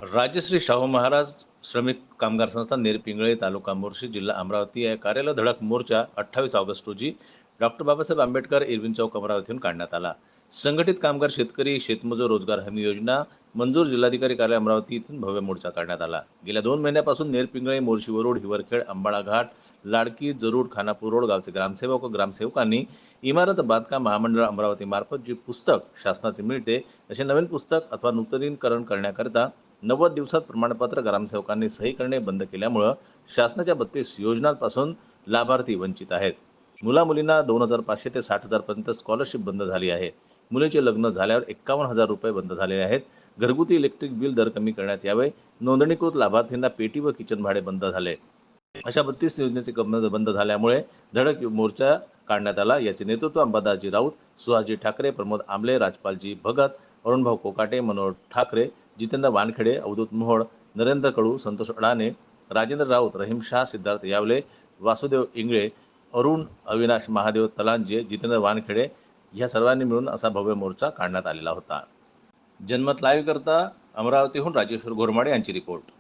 राजश्री शाहू महाराज श्रमिक कामगार संस्था नेरपिंगळे तालुका मोर्शी जिल्हा अमरावती या कार्यालय धडक मोर्चा 28 ऑगस्ट रोजी डॉक्टर बाबासाहेब आंबेडकर इरविन चौक अमरावतीहून काढण्यात आला। संघटित कामगार शेतकरी शेतमजूर रोजगार हमी योजना मंजूर जिल्हाधिकारी कार्यालय अमरावती येथून भव्य मोर्चा काढण्यात आला। गेल्या 2 महिन्यापासून नेरपिंगळे मोर्शी रोड हिवरखेड अंबाळा घाट लाडकी जरूड खानापूर रोड गावचे ग्रामसेवक व ग्रामसेवकांनी इमारत बांधकाम महामंडळ अमरावती मार्फत जी पुस्तक शासनाचे मिळते असे नवीन पुस्तक अथवा नूतनीकरण करण्याकरिता 90 दिवसात प्रमाणपत्र ग्रामसेवकांनी सही करणे बंद केल्यामुळे शासनाच्या 32 योजनांपासून लाभार्थी वंचित आहेत। मुला-मुलींना 2,500 ते 60,000 पर्यंत स्कॉलरशिप बंद झाली आहे। मुलीचे लग्न झाल्यावर 51,000 रुपये बंद झालेले आहेत। घरगुती इलेक्ट्रिक बिल दर कमी करण्यात यावे। नोंदणीकृत लाभार्थींना पेटी व किचन भाडे बंद झाले। अशा 32 योजनेचे बंद झाल्यामुळे धडक मोर्चा काढण्यात आला। याचे नेतृत्व अंबादासजी राऊत, सुहासजी ठाकरे, प्रमोद आंबले, राजपालजी भगत, अरुणभाऊ कोकाटे, मनोहर ठाकरे, जितेंद्र वानखेडे, अवधूत मोहोळ, नरेंद्र कडू, संतोष अडाणे, राजेंद्र राऊत, रहीम शाह, सिद्धार्थ यावले, वासुदेव इंगळे, अरुण अविनाश महादेव तलांजे, जितेंद्र वानखेडे या सर्वांनी मिळून असा भव्य मोर्चा काढण्यात आलेला होता। जनमत लाईव्ह करता अमरावतीहून राजेश्वर घोरमाडे यांची रिपोर्ट।